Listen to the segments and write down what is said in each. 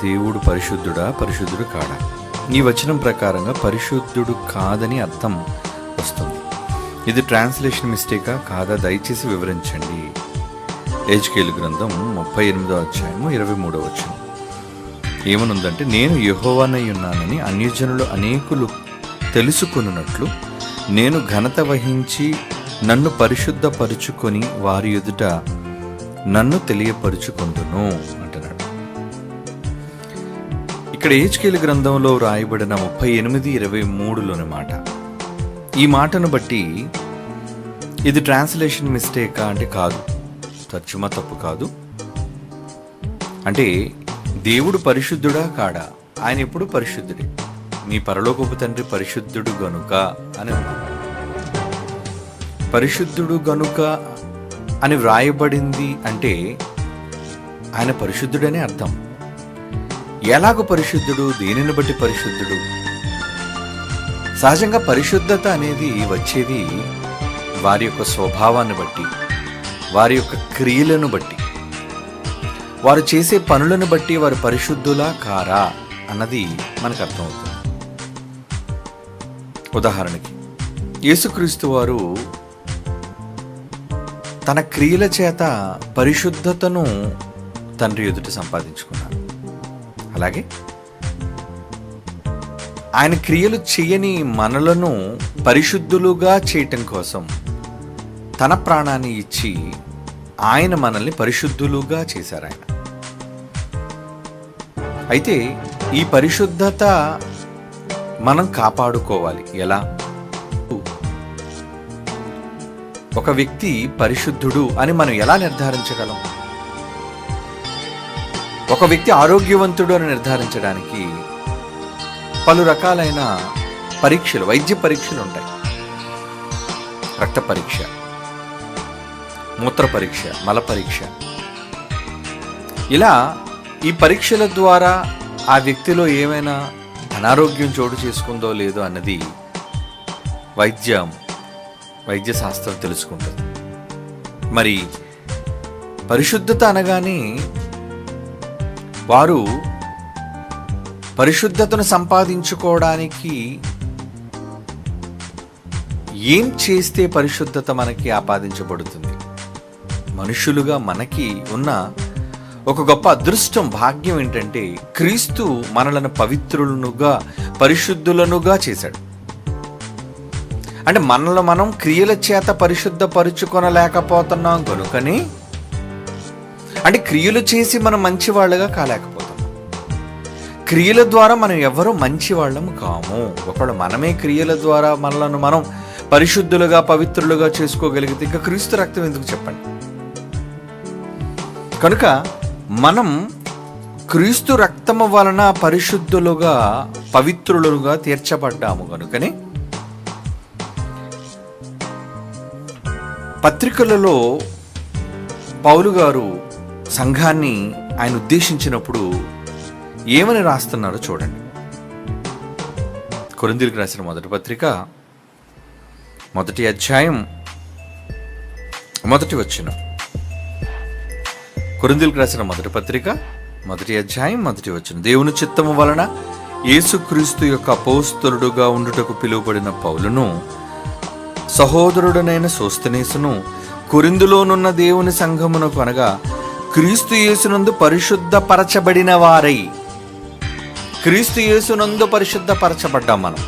దేవుడు పరిశుద్ధుడా, పరిశుద్ధుడు కాడా? ఈ వచనం ప్రకారంగా పరిశుద్ధుడు కాదని అర్థం వస్తుంది. ఇది ట్రాన్స్లేషన్ మిస్టేకా కాదా దయచేసి వివరించండి. హెజ్కేలు గ్రంథం 38వ అధ్యాయము 23వ వచనం ఏమనుందంటే, నేను యెహోవానై ఉన్నానని అన్యజనులు అనేకులు తెలుసుకొనున్నట్లు నేను ఘనత వహించి నన్ను పరిశుద్ధపరుచుకొని వారి ఎదుట నన్ను తెలియపరుచుకొందును అంటున్నాడు. ఇక్కడ హెజ్కేలు గ్రంథంలో రాయబడిన 38:23లోని మాట. ఈ మాటను బట్టి ఇది ట్రాన్స్లేషన్ మిస్టేకా అంటే కాదు, తర్జుమా తప్పు కాదు. అంటే దేవుడు పరిశుద్ధుడా కాడా? ఆయన ఎప్పుడు పరిశుద్ధుడే. మీ పరలోకపు తండ్రి పరిశుద్ధుడు గనుక అని పరిశుద్ధుడు గనుక అని వ్రాయబడింది అంటే ఆయన పరిశుద్ధుడనే అర్థం. ఎలాగో పరిశుద్ధుడు, దేనిని బట్టి పరిశుద్ధుడు? సహజంగా పరిశుద్ధత అనేది వచ్చేది వారి యొక్క స్వభావాన్ని బట్టి, వారి యొక్క క్రియలను బట్టి, వారు చేసే పనులను బట్టి వారు పరిశుద్ధులా కారా అన్నది మనకు అర్థమవుతుంది. ఉదాహరణకి యేసుక్రీస్తు వారు తన క్రియల చేత పరిశుద్ధతను తండ్రి ఎదుట సంపాదించుకున్నారు. అలాగే ఆయన క్రియలు చేయని మనలను పరిశుద్ధులుగా చేయటం కోసం తన ప్రాణాన్ని ఇచ్చి ఆయన మనల్ని పరిశుద్ధులుగా చేశారు ఆయన. అయితే ఈ పరిశుద్ధత మనం కాపాడుకోవాలి. ఎలా? ఒక వ్యక్తి పరిశుద్ధుడు అని మనం ఎలా నిర్ధారించగలం? ఒక వ్యక్తి ఆరోగ్యవంతుడు అని నిర్ధారించడానికి పలు రకాలైన పరీక్షలు, వైద్య పరీక్షలు ఉంటాయి. రక్త పరీక్ష, మూత్ర పరీక్ష, మల పరీక్ష. ఇలా ఈ పరీక్షల ద్వారా ఆ వ్యక్తిలో ఏమైనా అనారోగ్యం చోటు చేసుకుందో లేదో అన్నది వైద్య శాస్త్రం తెలుసుకుంటుంది. మరి పరిశుద్ధత అనగానే వారు పరిశుద్ధతను సంపాదించుకోవడానికి ఏం చేస్తే పరిశుద్ధత మనకి ఆపాదించబడుతుంది? మనుషులుగా మనకి ఉన్న ఒక గొప్ప అదృష్టం, భాగ్యం ఏంటంటే క్రీస్తు మనలను పవిత్రులనుగా, పరిశుద్ధులనుగా చేశాడు. అంటే మనల్ని మనం క్రియల చేత పరిశుద్ధపరుచుకొనలేకపోతున్నాం కనుకని, అంటే క్రియలు చేసి మనం మంచివాళ్ళగా కాలేకపోతున్నాం. క్రియల ద్వారా మనం ఎవరూ మంచివాళ్ళము కాము. ఒకవేళ మనమే క్రియల ద్వారా మనలను మనం పరిశుద్ధులుగా, పవిత్రులుగా చేసుకోగలిగితే ఇంకా క్రీస్తు రక్తం ఎందుకు చెప్పండి? కనుక మనం క్రీస్తు రక్తము వలన పరిశుద్ధులుగా, పవిత్రులుగా తీర్చబడ్డాము. కనుకనే పత్రికలలో పౌలు గారు సంఘాన్ని ఆయన ఉద్దేశించినప్పుడు ఏమని రాస్తున్నారో చూడండి. కొరింథీయులకు రాసిన మొదటి పత్రిక 1వ అధ్యాయం 1వ వచనం. కొరింథీయులకు రాసిన మొదటి పత్రిక 1వ అధ్యాయం 1వ వచనం. దేవుని చిత్తము వలన యేసుక్రీస్తు యొక్క అపోస్తలుడుగా ఉండుటకు పిలువబడిన పౌలును, సహోదరుడనైన సోస్తనేసును, కొరింథులోనున్న దేవుని సంఘమునకు అనగా క్రీస్తు యేసునందు పరిశుద్ధపరచబడిన వారై, క్రీస్తు యేసునందు పరిశుద్ధపరచబడ్డాం మనం,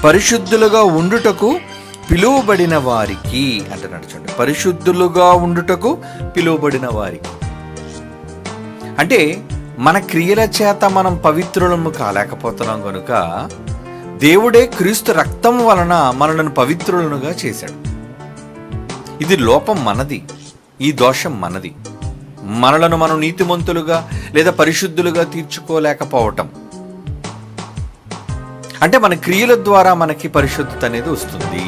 పరిశుద్ధులుగా ఉండుటకు పిలువబడిన వారికి అంటున్నాడు. చూడండి, పరిశుద్ధులుగా ఉండుటకు పిలువబడిన వారికి. అంటే మన క్రియల చేత మనం పవిత్రులము కాలేకపోతున్నాం కనుక దేవుడే క్రీస్తు రక్తం వలన మనలను పవిత్రులనుగా చేశాడు. ఇది లోపం మనది, ఈ దోషం మనది. మనలను మనం నీతిమంతులుగా లేదా పరిశుద్ధులుగా తీర్చుకోలేకపోవటం. అంటే మన క్రియల ద్వారా మనకి పరిశుద్ధత అనేది వస్తుంది.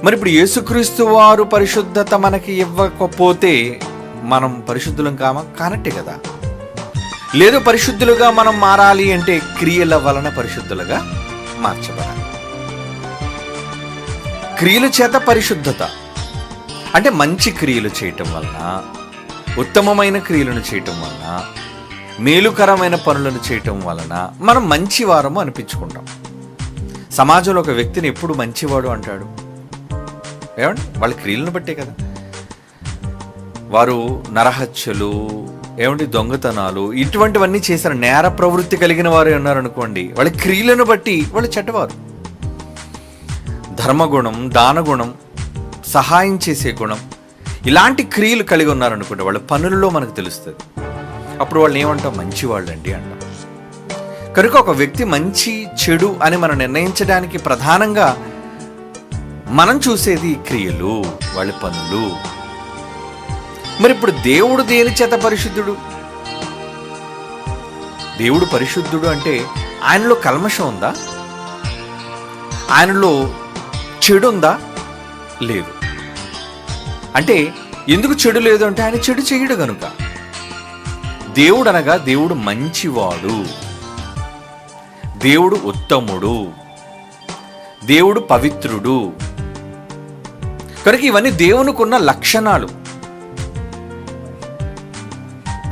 మరి ఇప్పుడు యేసుక్రీస్తు వారు పరిశుద్ధత మనకి ఇవ్వకపోతే మనం పరిశుద్ధులం కానట్టే కదా. లేదు, పరిశుద్ధులుగా మనం మారాలి అంటే క్రియల వలన పరిశుద్ధులుగా మార్చబడాలి. క్రియల చేత పరిశుద్ధత అంటే మంచి క్రియలు చేయటం వలన, ఉత్తమమైన క్రియలను చేయటం వలన, మేలుకరమైన పనులను చేయటం వలన మనం మంచివారము అనిపించుకుంటాం. సమాజంలో ఒక వ్యక్తిని ఎప్పుడు మంచివాడు అంటాడు? ఏమండి, వాళ్ళ క్రియలను బట్టే కదా. వారు నరహత్యలు, ఏమండి, దొంగతనాలు, ఇటువంటివన్నీ చేశారు. నేర ప్రవృత్తి కలిగిన వారు ఉన్నారనుకోండి, వాళ్ళ క్రియలను బట్టి వాళ్ళు చెడ్డవారు. ధర్మగుణం, దానగుణం, సహాయం చేసే గుణం, ఇలాంటి క్రియలు కలిగి ఉన్నారనుకోండి, వాళ్ళ పనులలో మనకు తెలుస్తుంది. అప్పుడు వాళ్ళు ఏమంటాం? మంచివాళ్ళండి అంటాం. కనుక ఒక వ్యక్తి మంచి చెడు అని మనం నిర్ణయించడానికి ప్రధానంగా మనం చూసేది క్రియలు, వాళ్ళ పనులు. మరి ఇప్పుడు దేవుడు దేని చేత పరిశుద్ధుడు? దేవుడు పరిశుద్ధుడు అంటే ఆయనలో కల్మషం ఉందా? ఆయనలో చెడు ఉందా? లేదు. అంటే ఎందుకు చెడు లేదు అంటే ఆయన చెడు చేయడు గనుక. దేవుడు అనగా దేవుడు మంచివాడు, దేవుడు ఉత్తముడు, దేవుడు పవిత్రుడు. కనుక ఇవన్నీ దేవునికి ఉన్న లక్షణాలు.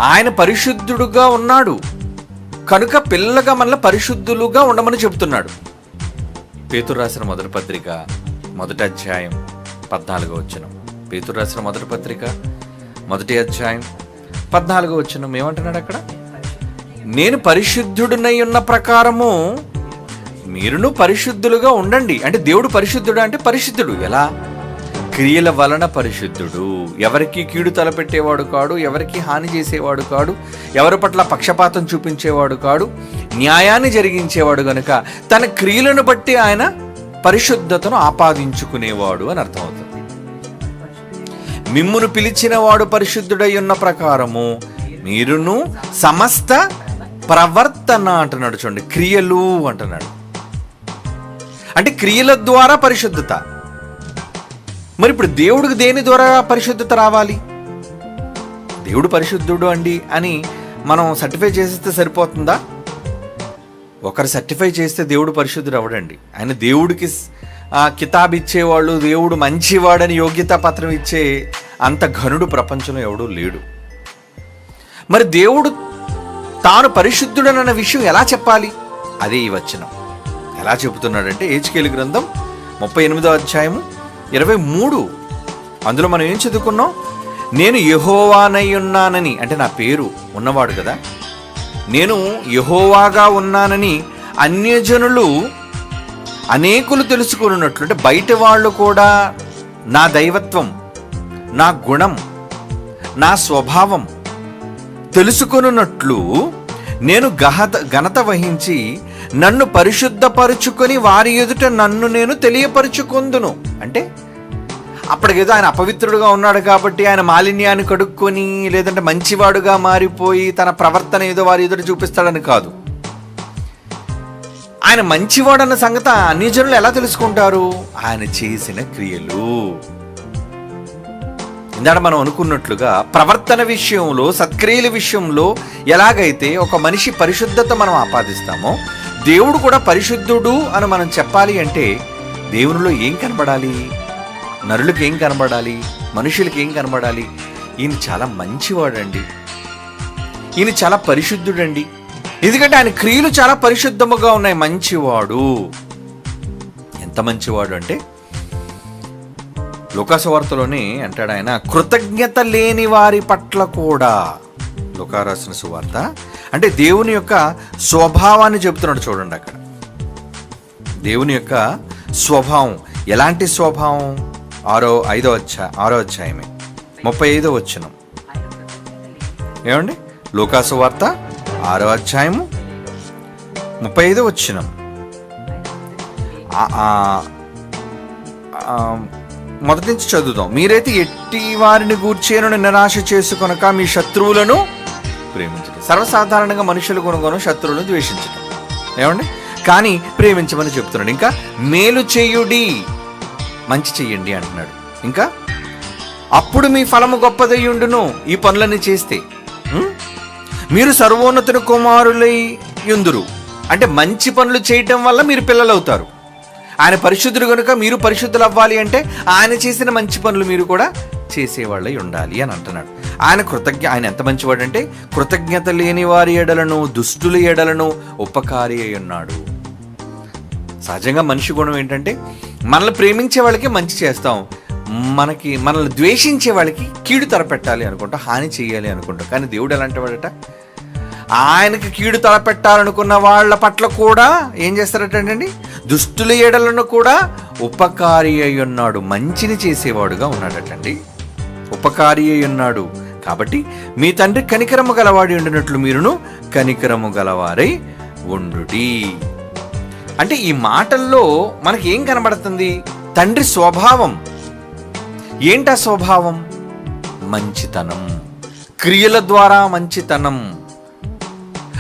ఆయన పరిశుద్ధుడుగా ఉన్నాడు కనుక పిల్లగా మనల్ని పరిశుద్ధులుగా ఉండమని చెబుతున్నాడు. పేతురు రాసిన మొదటి పత్రిక 1వ అధ్యాయం 14వ వచనం. పేతురు రాసిన మొదటి పత్రిక 1వ అధ్యాయం 14వ వచనం ఏమంటున్నాడు అక్కడ? నేను పరిశుద్ధుడినై ఉన్న ప్రకారము మీరును పరిశుద్ధులుగా ఉండండి. అంటే దేవుడు పరిశుద్ధుడు అంటే పరిశుద్ధుడు ఎలా? క్రియల వలన పరిశుద్ధుడు. ఎవరికి కీడు తలపెట్టేవాడు కాడు, ఎవరికి హాని చేసేవాడు కాడు, ఎవరి పట్ల పక్షపాతం చూపించేవాడు కాడు, న్యాయాన్ని జరిగించేవాడు గనుక తన క్రియలను బట్టి ఆయన పరిశుద్ధతను ఆపాదించుకునేవాడు అని అర్థమవుతుంది. మిమ్మును పిలిచిన వాడు పరిశుద్ధుడై ఉన్న ప్రకారము మీరును సమస్త ప్రవర్తన అంటున్నాడు. చూడండి, క్రియలు అంటున్నాడు. అంటే క్రియల ద్వారా పరిశుద్ధత. మరి ఇప్పుడు దేవుడికి దేని ద్వారా పరిశుద్ధత రావాలి? దేవుడు పరిశుద్ధుడు అండి అని మనం సర్టిఫై చేసేస్తే సరిపోతుందా? ఒకరు సర్టిఫై చేస్తే దేవుడు పరిశుద్ధుడు అవడండి. ఆయన దేవుడికి కితాబ్ ఇచ్చేవాళ్ళు, దేవుడు మంచివాడని యోగ్యతా పత్రం ఇచ్చే అంత ఘనుడు ప్రపంచంలో ఎవడూ లేడు. మరి దేవుడు తాను పరిశుద్ధుడనన్న విషయం ఎలా చెప్పాలి? అదే ఈ వచనం. ఎలా చెబుతున్నాడంటే హెజ్కేలు గ్రంథం 38వ అధ్యాయము 23. అందులో మనం ఏం చదువుకున్నాం? నేను యెహోవానై ఉన్నానని, అంటే నా పేరు ఉన్నవాడు కదా, నేను యెహోవాగా ఉన్నానని అన్యజనులు అనేకులు తెలుసుకున్నట్లు, అంటే బయట వాళ్ళు కూడా నా దైవత్వం, నా గుణం, నా స్వభావం తెలుసుకున్నట్లు నేను ఘనత వహించి నన్ను పరిశుద్ధపరుచుకొని వారి ఎదుట నన్ను నేను తెలియపరుచుకొందును. అంటే అప్పటికేదో ఆయన అపవిత్రుడుగా ఉన్నాడు కాబట్టి ఆయన మాలిన్యాన్ని కడుక్కొని లేదంటే మంచివాడుగా మారిపోయి తన ప్రవర్తన ఏదో వారి ఎదుట చూపిస్తాడని కాదు. ఆయన మంచివాడన్న సంగతి అన్ని జనులు ఎలా తెలుసుకుంటారు? ఆయన చేసిన క్రియలు. ఇందాక మనం అనుకున్నట్లుగా ప్రవర్తన విషయంలో, సత్క్రియల విషయంలో ఎలాగైతే ఒక మనిషి పరిశుద్ధత మనం ఆపాదిస్తామో, దేవుడు కూడా పరిశుద్ధుడు అని మనం చెప్పాలి అంటే దేవునిలో ఏం కనబడాలి? నరులకు ఏం కనబడాలి? మనుషులకి ఏం కనబడాలి? ఈయన చాలా మంచివాడండి, ఈయన చాలా పరిశుద్ధుడండి, ఎందుకంటే ఆయన క్రియలు చాలా పరిశుద్ధముగా ఉన్నాయి. మంచివాడు. ఎంత మంచివాడు అంటే లూకాసు వార్తలోనే అంటాడు ఆయన, కృతజ్ఞత లేని వారి పట్ల కూడా. లూకా రాసిన సువార్త అంటే దేవుని యొక్క స్వభావాన్ని చెబుతున్నాడు. చూడండి అక్కడ దేవుని యొక్క స్వభావం. ఎలాంటి స్వభావం? 6వ అధ్యాయమే 35వ వచనం. ఏమండి? లూకాసు వార్త 6వ అధ్యాయము 35వ వచనం. మొదటి నుంచి చదువుదాం. మీరైతే ఎట్టి వారిని గూర్చేను నిరాశ చేసుకొనక మీ శత్రువులను ప్రేమించడం. సర్వసాధారణంగా మనుషులు కొనుగోను శత్రువులను ద్వేషించడం. ఏమండి? కానీ ప్రేమించమని చెప్తున్నాడు. ఇంకా మేలు చేయుడి, మంచి చెయ్యండి అంటున్నాడు. ఇంకా అప్పుడు మీ ఫలము గొప్పదయ్యుండును. ఈ పనులన్నీ చేస్తే మీరు సర్వోన్నతుని కుమారులై యుందురు. అంటే మంచి పనులు చేయటం వల్ల మీరు పిల్లలు అవుతారు. ఆయన పరిశుద్ధుడు కనుక మీరు పరిశుద్ధులు అవ్వాలి అంటే ఆయన చేసిన మంచి పనులు మీరు కూడా చేసేవాళ్ళై ఉండాలి అని అంటున్నాడు. ఆయన ఎంత మంచివాడు అంటే కృతజ్ఞత లేని వారి ఎడలను, దుష్టుల ఎడలను ఉపకారి అయి ఉన్నాడు. సహజంగా మనిషి గుణం ఏంటంటే మనల్ని ప్రేమించే వాళ్ళకి మంచి చేస్తాం, మనల్ని ద్వేషించే వాళ్ళకి కీడు తలపెట్టాలి అనుకుంటాం, హాని చేయాలి అనుకుంటాం. కానీ దేవుడు ఎలాంటి వాడట, ఆయనకి కీడు తలపెట్టాలనుకున్న వాళ్ళ పట్ల కూడా ఏం చేస్తారటండి, దుష్టుల ఎడలను కూడా ఉపకారి అయి ఉన్నాడు, మంచిని చేసేవాడుగా ఉన్నాడటండి. ఉపకారి అయి ఉన్నాడు. కాబట్టి మీ తండ్రి కనికరము గలవాడి ఉండినట్లు మీరును కనికరము గలవారై ఉండుడి. అంటే ఈ మాటల్లో మనకి ఏం కనబడుతుంది? తండ్రి స్వభావం ఏంటా స్వభావం? మంచితనం, క్రియల ద్వారా మంచితనం.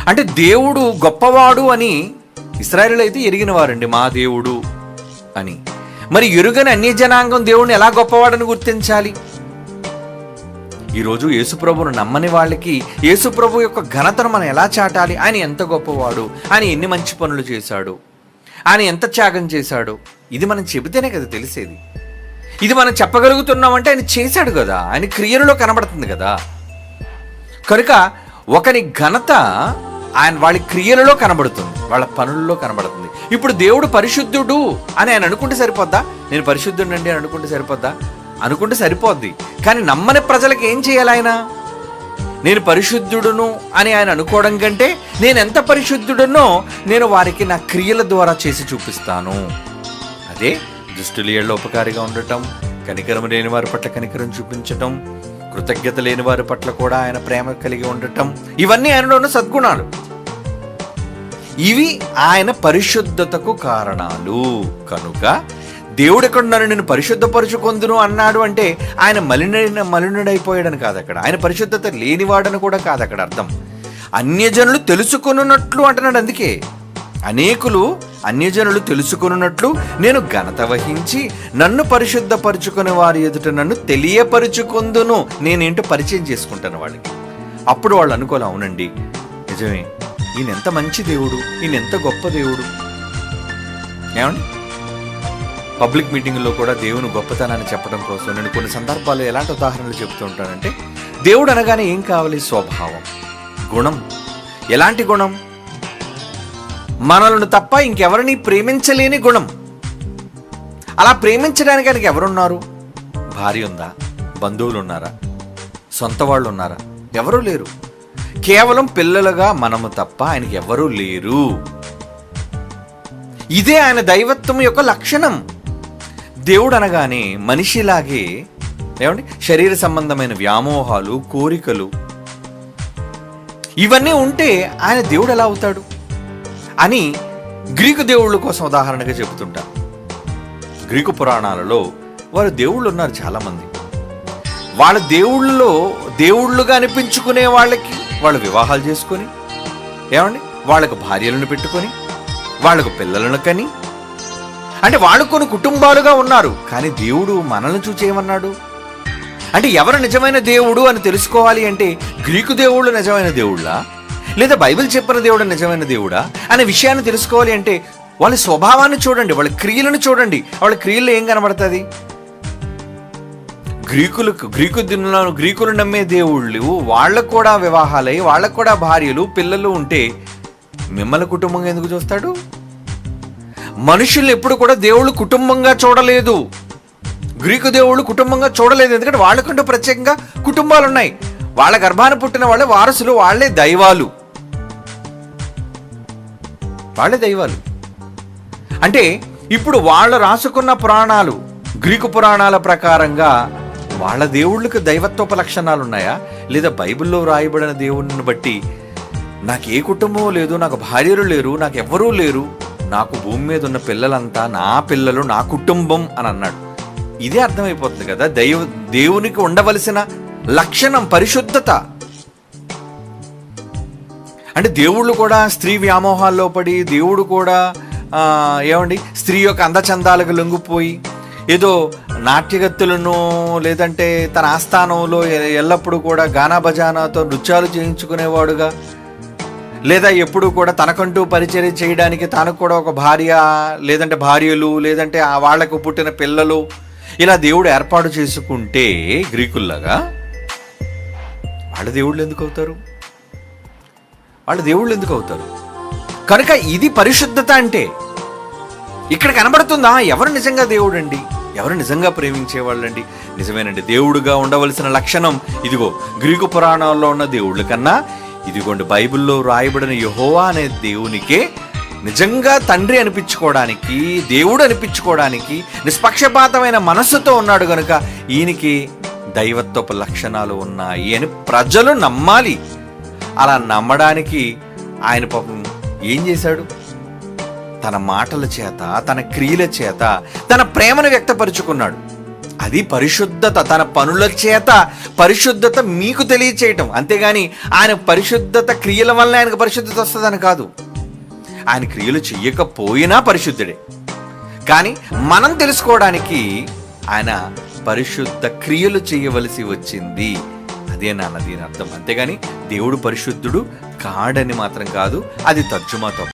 అంటే దేవుడు గొప్పవాడు అని ఇశ్రాయేలు అయితే ఎరిగిన వారండి, మా దేవుడు అని. మరి ఎరుగని అన్యజనాంగం దేవుడిని ఎలా గొప్పవాడని గుర్తించాలి? ఈరోజు యేసుప్రభును నమ్మని వాళ్ళకి యేసుప్రభు యొక్క ఘనతను మనం ఎలా చాటాలి? ఆయన ఎంత గొప్పవాడు, ఆయన ఎన్ని మంచి పనులు చేశాడు, ఆయన ఎంత త్యాగం చేశాడు, ఇది మనం చెబితేనే కదా తెలిసేది. ఇది మనం చెప్పగలుగుతున్నామంటే ఆయన చేశాడు కదా, ఆయన క్రియలలో కనబడుతుంది కదా. కనుక ఒకని ఘనత వాళ్ళ క్రియలలో కనబడుతుంది, వాళ్ళ పనుల్లో కనబడుతుంది. ఇప్పుడు దేవుడు పరిశుద్ధుడు అని ఆయన అనుకుంటే సరిపోద్దా? నేను పరిశుద్ధుడండి అని అనుకుంటే సరిపోద్దా? అనుకుంటే సరిపోద్ది. కానీ నమ్మని ప్రజలకు ఏం చేయాలి? ఆయన నేను పరిశుద్ధుడును అని ఆయన అనుకోవడం కంటే నేను ఎంత పరిశుద్ధుడునో నేను వారికి నా క్రియల ద్వారా చేసి చూపిస్తాను. అదే దుష్టుల ఎడల ఉపకారిగా ఉండటం, కనికరం లేని వారి పట్ల కనికరం చూపించటం, కృతజ్ఞత లేని వారి పట్ల కూడా ఆయన ప్రేమ కలిగి ఉండటం, ఇవన్నీ ఆయనలో ఉన్న సద్గుణాలు. ఇవి ఆయన పరిశుద్ధతకు కారణాలు. కనుక దేవుడు ఎక్కడున్నాను నేను పరిశుద్ధపరుచుకొందును అన్నాడు అంటే ఆయన మలినుడైపోయాడని కాదు అక్కడ, ఆయన పరిశుద్ధత లేనివాడని కూడా కాదు అక్కడ అర్థం. అన్యజనులు తెలుసుకొనున్నట్లు అంటున్నాడు. అందుకే అనేకులు అన్యజనులు తెలుసుకొనున్నట్లు నేను ఘనత వహించి నన్ను పరిశుద్ధపరుచుకునే వారి ఎదుట నన్ను తెలియపరుచుకొందును. నేనేంటో పరిచయం చేసుకుంటాను వాళ్ళకి. అప్పుడు వాళ్ళు అనుకోలే, అవునండి నిజమే, ఈయన ఎంత మంచి దేవుడు, ఈయన ఎంత గొప్ప దేవుడు. ఏమండి, పబ్లిక్ మీటింగ్లో కూడా దేవుని గొప్పతనాన్ని చెప్పడం కోసం నేను కొన్ని సందర్భాల్లో ఎలాంటి ఉదాహరణలు చెబుతూ ఉంటానంటే, దేవుడు అనగానే ఏం కావాలి? స్వభావం, గుణం. ఎలాంటి గుణం? మనల్ని తప్ప ఇంకెవరిని ప్రేమించలేని గుణం. అలా ప్రేమించడానికి ఆయనకి ఎవరున్నారు? భార్య ఉందా? బంధువులు ఉన్నారా? సొంత వాళ్ళు ఉన్నారా? ఎవరూ లేరు. కేవలం పిల్లలుగా మనము తప్ప ఆయనకి ఎవరూ లేరు. ఇదే ఆయన దైవత్వం యొక్క లక్షణం. దేవుడు అనగానే మనిషిలాగే ఏమండి శరీర సంబంధమైన వ్యామోహాలు, కోరికలు ఇవన్నీ ఉంటే ఆయన దేవుడు ఎలా అవుతాడు అని గ్రీకు దేవుళ్ళ కోసం ఉదాహరణగా చెబుతుంటా. గ్రీకు పురాణాలలో వారు దేవుళ్ళు ఉన్నారు చాలామంది. వాళ్ళ దేవుళ్ళలో దేవుళ్ళుగా అనిపించుకునే వాళ్ళకి వాళ్ళు వివాహాలు చేసుకొని, ఏమండి వాళ్ళకు భార్యలను పెట్టుకొని, వాళ్ళకు పిల్లలను కని, అంటే వాళ్ళు కొన్ని కుటుంబాలుగా ఉన్నారు. కానీ దేవుడు మనల్ని చూచేయమన్నాడు. అంటే ఎవరు నిజమైన దేవుడు అని తెలుసుకోవాలి అంటే గ్రీకు దేవుళ్ళు నిజమైన దేవుళ్ళా, లేదా బైబిల్ చెప్పిన దేవుడు నిజమైన దేవుడా అనే విషయాన్ని తెలుసుకోవాలి అంటే వాళ్ళ స్వభావాన్ని చూడండి, వాళ్ళ క్రియలను చూడండి. వాళ్ళ క్రియల్లో ఏం కనబడుతుంది? గ్రీకులు నమ్మే దేవుళ్ళు వాళ్ళకు కూడా వివాహాలై, వాళ్ళకు కూడా భార్యలు, పిల్లలు ఉంటే మిమ్మల్ని కుటుంబంగా ఎందుకు చూస్తాడు? మనుషుల్ని ఎప్పుడు కూడా దేవుళ్ళు కుటుంబంగా చూడలేదు. గ్రీకు దేవుళ్ళు కుటుంబంగా చూడలేదు. ఎందుకంటే వాళ్ళకంటూ ప్రత్యేకంగా కుటుంబాలు ఉన్నాయి. వాళ్ళ గర్భాన పుట్టిన వాళ్ళే వారసులు, వాళ్ళే దైవాలు. అంటే ఇప్పుడు వాళ్ళు రాసుకున్న పురాణాలు, గ్రీకు పురాణాల ప్రకారంగా వాళ్ళ దేవుళ్ళకి దైవత్వపు లక్షణాలు ఉన్నాయా, లేదా బైబిల్లో రాయబడిన దేవుడిని బట్టి నాకు ఏ కుటుంబం లేదు, నాకు భార్యలు లేరు, నాకు ఎవ్వరూ లేరు, నాకు భూమి మీద ఉన్న పిల్లలంతా నా పిల్లలు, నా కుటుంబం అని అన్నాడు. ఇదే అర్థమైపోతుంది కదా దేవునికి ఉండవలసిన లక్షణం, పరిశుద్ధత. అంటే దేవుళ్ళు కూడా స్త్రీ వ్యామోహాల్లో పడి, దేవుడు కూడా ఏమండి స్త్రీ యొక్క అందచందాలకు లొంగిపోయి ఏదో నాట్యగత్తులను లేదంటే తన ఆస్థానంలో ఎల్లప్పుడూ కూడా గానా బజానాతో నృత్యాలు చేయించుకునేవాడుగా, లేదా ఎప్పుడు కూడా తనకంటూ పరిచర్య చేయడానికి తనకు కూడా ఒక భార్య లేదంటే భార్యలు లేదంటే వాళ్లకు పుట్టిన పిల్లలు ఇలా దేవుడు ఏర్పాటు చేసుకుంటే గ్రీకుల్లాగా వాళ్ళ దేవుళ్ళు ఎందుకు అవుతారు? వాళ్ళ దేవుళ్ళు ఎందుకు అవుతారు? కనుక ఇది పరిశుద్ధత అంటే. ఇక్కడ కనబడుతుందా ఎవరు నిజంగా దేవుడు అండి, ఎవరు నిజంగా ప్రేమించేవాళ్ళండి? నిజమేనండి, దేవుడుగా ఉండవలసిన లక్షణం ఇదిగో గ్రీకు పురాణాల్లో ఉన్న దేవుళ్ళ కన్నా ఇదిగోండి బైబిల్లో రాయబడిన యెహోవా అనే దేవునికే నిజంగా తండ్రి అనిపించుకోవడానికి, దేవుడు అనిపించుకోవడానికి నిష్పక్షపాతమైన మనస్సుతో ఉన్నాడు గనుక ఈయనకి దైవత్వపు లక్షణాలు ఉన్నాయి అని ప్రజలు నమ్మాలి. అలా నమ్మడానికి ఆయన పాపం ఏం చేశాడు? తన మాటల చేత, తన క్రియల చేత తన ప్రేమను వ్యక్తపరుచుకున్నాడు. అది పరిశుద్ధత. తన పనుల చేత పరిశుద్ధత మీకు తెలియచేయటం. అంతేగాని ఆయన పరిశుద్ధత క్రియల వల్ల ఆయనకు పరిశుద్ధత వస్తుందని కాదు. ఆయన క్రియలు చెయ్యకపోయినా పరిశుద్ధుడే. కానీ మనం తెలుసుకోవడానికి ఆయన పరిశుద్ధ క్రియలు చేయవలసి వచ్చింది. అదే నాన్న దీని అర్థం. అంతేగాని దేవుడు పరిశుద్ధుడు కాడని మాత్రం కాదు. అది తర్జుమా తప్పు.